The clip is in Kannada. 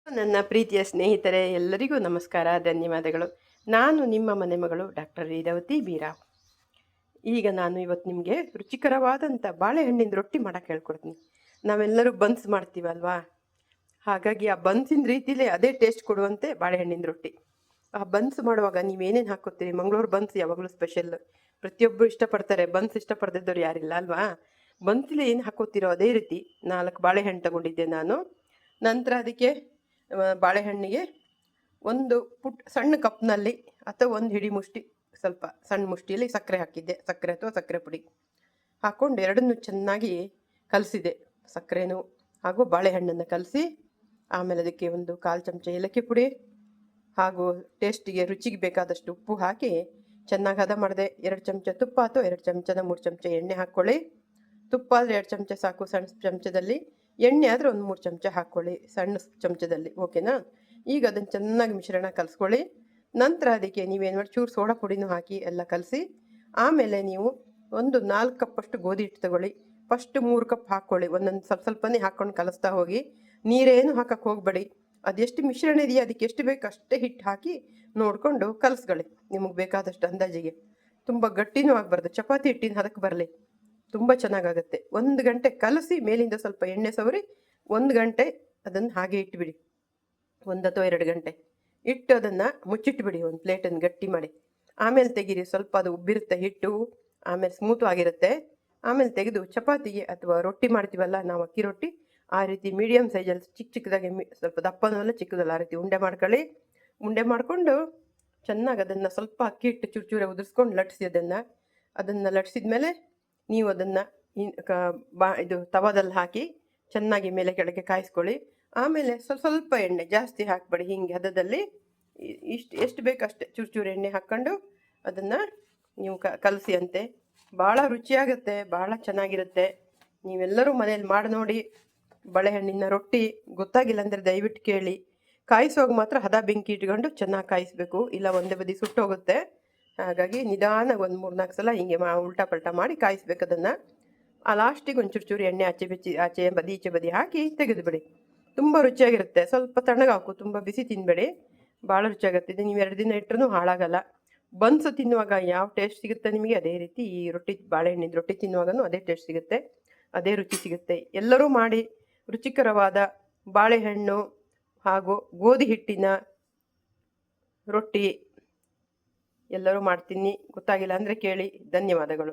ನನ್ನ ಪ್ರೀತಿಯ ಸ್ನೇಹಿತರೆ ಎಲ್ಲರಿಗೂ ನಮಸ್ಕಾರ, ಧನ್ಯವಾದಗಳು. ನಾನು ನಿಮ್ಮ ಮನೆ ಮಗಳು ಡಾಕ್ಟರ್ ಲೀಲಾವತಿ ಬೀರಾವ್. ಈಗ ನಾನು ಇವತ್ತು ನಿಮಗೆ ರುಚಿಕರವಾದಂಥ ಬಾಳೆಹಣ್ಣಿನ ರೊಟ್ಟಿ ಮಾಡೋಕ್ಕೆ ಹೇಳ್ಕೊಡ್ತೀನಿ. ನಾವೆಲ್ಲರೂ ಬನ್ಸ್ ಮಾಡ್ತೀವಲ್ವಾ, ಹಾಗಾಗಿ ಆ ಬನ್ಸಿನ ರೀತಿಲೇ ಅದೇ ಟೇಸ್ಟ್ ಕೊಡುವಂತೆ ಬಾಳೆಹಣ್ಣಿನ ರೊಟ್ಟಿ. ಆ ಬನ್ಸ್ ಮಾಡುವಾಗ ನೀವೇನೇನು ಹಾಕೋತೀರಿ? ಮಂಗಳೂರು ಬನ್ಸ್ ಯಾವಾಗಲೂ ಸ್ಪೆಷಲ್, ಪ್ರತಿಯೊಬ್ಬರು ಇಷ್ಟಪಡ್ತಾರೆ. ಬನ್ಸ್ ಇಷ್ಟಪಡ್ದಿದ್ದವ್ರು ಯಾರಿಲ್ಲ ಅಲ್ವಾ? ಬನ್ಸಿಲೆ ಏನು ಹಾಕೋತೀರೋ ಅದೇ ರೀತಿ 4 ಬಾಳೆಹಣ್ಣು ತಗೊಂಡಿದ್ದೆ ನಾನು. ನಂತರ ಅದಕ್ಕೆ ಬಾಳೆಹಣ್ಣಿಗೆ ಒಂದು ಸಣ್ಣ ಕಪ್ನಲ್ಲಿ ಅಥವಾ ಒಂದು ಹಿಡಿ ಮುಷ್ಟಿ, ಸ್ವಲ್ಪ ಸಣ್ಣ ಮುಷ್ಟಿಯಲ್ಲಿ ಸಕ್ಕರೆ ಹಾಕಿದ್ದೆ. ಸಕ್ಕರೆ ಅಥವಾ ಸಕ್ಕರೆ ಪುಡಿ ಹಾಕ್ಕೊಂಡು ಎರಡನ್ನೂ ಚೆನ್ನಾಗಿ ಕಲಸಿದೆ. ಸಕ್ಕರೆನೂ ಹಾಗೂ ಬಾಳೆಹಣ್ಣನ್ನು ಕಲಸಿ, ಆಮೇಲೆ ಅದಕ್ಕೆ ಒಂದು 1/4 ಚಮಚ ಏಲಕ್ಕಿ ಪುಡಿ ಹಾಗೂ ಟೇಸ್ಟಿಗೆ ರುಚಿಗೆ ಬೇಕಾದಷ್ಟು ಉಪ್ಪು ಹಾಕಿ ಚೆನ್ನಾಗಿ ಹದ ಮಾಡಿದೆ. 2 ಚಮಚ ತುಪ್ಪ ಅಥವಾ 2 ಚಮಚದ 3 ಚಮಚ ಎಣ್ಣೆ ಹಾಕ್ಕೊಳ್ಳಿ. ತುಪ್ಪ ಆದರೆ 2 ಚಮಚ ಸಾಕು, ಸಣ್ಣ ಚಮಚದಲ್ಲಿ. ಎಣ್ಣೆ ಆದರೆ ಒಂದು 3 ಚಮಚ ಹಾಕ್ಕೊಳ್ಳಿ, ಸಣ್ಣ ಚಮಚದಲ್ಲಿ. ಓಕೆನಾ? ಈಗ ಅದನ್ನು ಚೆನ್ನಾಗಿ ಮಿಶ್ರಣ ಕಲಿಸ್ಕೊಳ್ಳಿ. ನಂತರ ಅದಕ್ಕೆ ನೀವೇನು ಮಾಡಿ ಚೂರು ಸೋಡಾ ಪುಡಿನೂ ಹಾಕಿ ಎಲ್ಲ ಕಲಸಿ, ಆಮೇಲೆ ನೀವು ಒಂದು 4 ಕಪ್ಪಷ್ಟು ಗೋಧಿ ಹಿಟ್ಟು ತಗೊಳ್ಳಿ. ಫಸ್ಟ್ 3 ಕಪ್ ಹಾಕ್ಕೊಳ್ಳಿ, ಒಂದೊಂದು ಸ್ವಲ್ಪನೇ ಹಾಕ್ಕೊಂಡು ಕಲಿಸ್ತಾ ಹೋಗಿ. ನೀರೇನು ಹಾಕಕ್ಕೆ ಹೋಗಬೇಡಿ. ಅದೆಷ್ಟು ಮಿಶ್ರಣ ಇದೆಯೋ ಅದಕ್ಕೆ ಎಷ್ಟು ಬೇಕು ಅಷ್ಟೇ ಹಿಟ್ಟು ಹಾಕಿ ನೋಡಿಕೊಂಡು ಕಲಿಸ್ಕೊಳ್ಳಿ, ನಿಮಗೆ ಬೇಕಾದಷ್ಟು ಅಂದಾಜಿಗೆ. ತುಂಬ ಗಟ್ಟಿನೂ ಆಗಬಾರ್ದು, ಚಪಾತಿ ಹಿಟ್ಟಿನ ಹದಕ್ಕೆ ಬರಲಿ, ತುಂಬ ಚೆನ್ನಾಗಾಗುತ್ತೆ. 1 ಗಂಟೆ ಕಲಸಿ ಮೇಲಿಂದ ಸ್ವಲ್ಪ ಎಣ್ಣೆ ಸವರಿ 1 ಗಂಟೆ ಅದನ್ನು ಹಾಗೆ ಇಟ್ಟುಬಿಡಿ. 1 ಅಥವಾ 2 ಗಂಟೆ ಇಟ್ಟು ಅದನ್ನು ಮುಚ್ಚಿಟ್ಬಿಡಿ, ಒಂದು ಪ್ಲೇಟನ್ನು ಗಟ್ಟಿ ಮಾಡಿ. ಆಮೇಲೆ ತೆಗೀರಿ, ಸ್ವಲ್ಪ ಅದು ಉಬ್ಬಿರುತ್ತೆ ಹಿಟ್ಟು, ಆಮೇಲೆ ಸ್ಮೂತು ಆಗಿರುತ್ತೆ. ಆಮೇಲೆ ತೆಗೆದು ಚಪಾತಿಗೆ ಅಥವಾ ರೊಟ್ಟಿ ಮಾಡ್ತೀವಲ್ಲ ನಾವು, ಅಕ್ಕಿ ರೊಟ್ಟಿ, ಆ ರೀತಿ ಮೀಡಿಯಮ್ ಸೈಜಲ್ಲಿ ಚಿಕ್ಕದಾಗಿ, ಸ್ವಲ್ಪ ದಪ್ಪನಲ್ಲ ಚಿಕ್ಕದಲ್ಲ, ಆ ರೀತಿ ಉಂಡೆ ಮಾಡ್ಕೊಳ್ಳಿ. ಉಂಡೆ ಮಾಡಿಕೊಂಡು ಚೆನ್ನಾಗಿ ಅದನ್ನು ಸ್ವಲ್ಪ ಅಕ್ಕಿ ಹಿಟ್ಟು ಚೂರು ಚೂರೆ ಉದುರಿಸ್ಕೊಂಡು ಲಟ್ಟಿಸಿ ಅದನ್ನು ಲಟ್ಟಿಸಿದ ಮೇಲೆ ನೀವು ಅದನ್ನು ಇದು ತವಾದಲ್ಲಿ ಹಾಕಿ ಚೆನ್ನಾಗಿ ಮೇಲೆ ಕೆಳಗೆ ಕಾಯಿಸ್ಕೊಳ್ಳಿ. ಆಮೇಲೆ ಸ್ವಲ್ಪ ಎಣ್ಣೆ ಜಾಸ್ತಿ ಹಾಕಬೇಡಿ, ಹೀಗೆ ಹದದಲ್ಲಿ ಎಷ್ಟು ಬೇಕಷ್ಟೆ ಚೂರು ಚೂರು ಎಣ್ಣೆ ಹಾಕ್ಕೊಂಡು ಅದನ್ನು ನೀವು ಕಲಸಿ ಅಂತೆ. ಭಾಳ ರುಚಿಯಾಗುತ್ತೆ, ಭಾಳ ಚೆನ್ನಾಗಿರುತ್ತೆ. ನೀವೆಲ್ಲರೂ ಮನೇಲಿ ಮಾಡಿ ನೋಡಿ. ಬಾಳೆಹಣ್ಣಿನ ರೊಟ್ಟಿ ಗೊತ್ತಾಗಿಲ್ಲ ಅಂದರೆ ದಯವಿಟ್ಟು ಕೇಳಿ. ಕಾಯಿಸುವಾಗ ಮಾತ್ರ ಹದ ಬೆಂಕಿ ಇಟ್ಕೊಂಡು ಚೆನ್ನಾಗಿ ಕಾಯಿಸಬೇಕು, ಇಲ್ಲ ಒಂದೇ ಬದಿ ಸುಟ್ಟೋಗುತ್ತೆ. ಹಾಗಾಗಿ ನಿಧಾನ ಒಂದು 3-4 ಸಲ ಹಿಂಗೆ ಉಲ್ಟಾ ಪಲ್ಟಾ ಮಾಡಿ ಕಾಯಿಸ್ಬೇಕು ಅದನ್ನು. ಆ ಲಾಸ್ಟಿಗೆ ಒಂದು ಚೂರು ಎಣ್ಣೆ ಆಚೆ ಬದಿ ಈಚೆ ಬದಿ ಹಾಕಿ ತೆಗೆದುಬಿಡಿ. ತುಂಬ ರುಚಿಯಾಗಿರುತ್ತೆ. ಸ್ವಲ್ಪ ತಣ್ಣಗಾಕು, ತುಂಬ ಬಿಸಿ ತಿನ್ನಬೇಡಿ, ಭಾಳ ರುಚಿಯಾಗುತ್ತೆ. ಇದು ನೀವು 2 ದಿನ ಇಟ್ಟರೂ ಹಾಳಾಗಲ್ಲ. ಬನ್ಸು ತಿನ್ನುವಾಗ ಯಾವ ಟೇಸ್ಟ್ ಸಿಗುತ್ತೆ ನಿಮಗೆ, ಅದೇ ರೀತಿ ಈ ರೊಟ್ಟಿ, ಬಾಳೆಹಣ್ಣಿನ ರೊಟ್ಟಿ ತಿನ್ನುವಾಗೂ ಅದೇ ಟೇಸ್ಟ್ ಸಿಗುತ್ತೆ, ಅದೇ ರುಚಿ ಸಿಗುತ್ತೆ. ಎಲ್ಲರೂ ಮಾಡಿ ರುಚಿಕರವಾದ ಬಾಳೆಹಣ್ಣು ಹಾಗೂ ಗೋಧಿ ಹಿಟ್ಟಿನ ರೊಟ್ಟಿ ಎಲ್ಲರೂ ಮಾಡ್ತೀನಿ. ಗೊತ್ತಾಗಿಲ್ಲ ಅಂದರೆ ಕೇಳಿ. ಧನ್ಯವಾದಗಳು.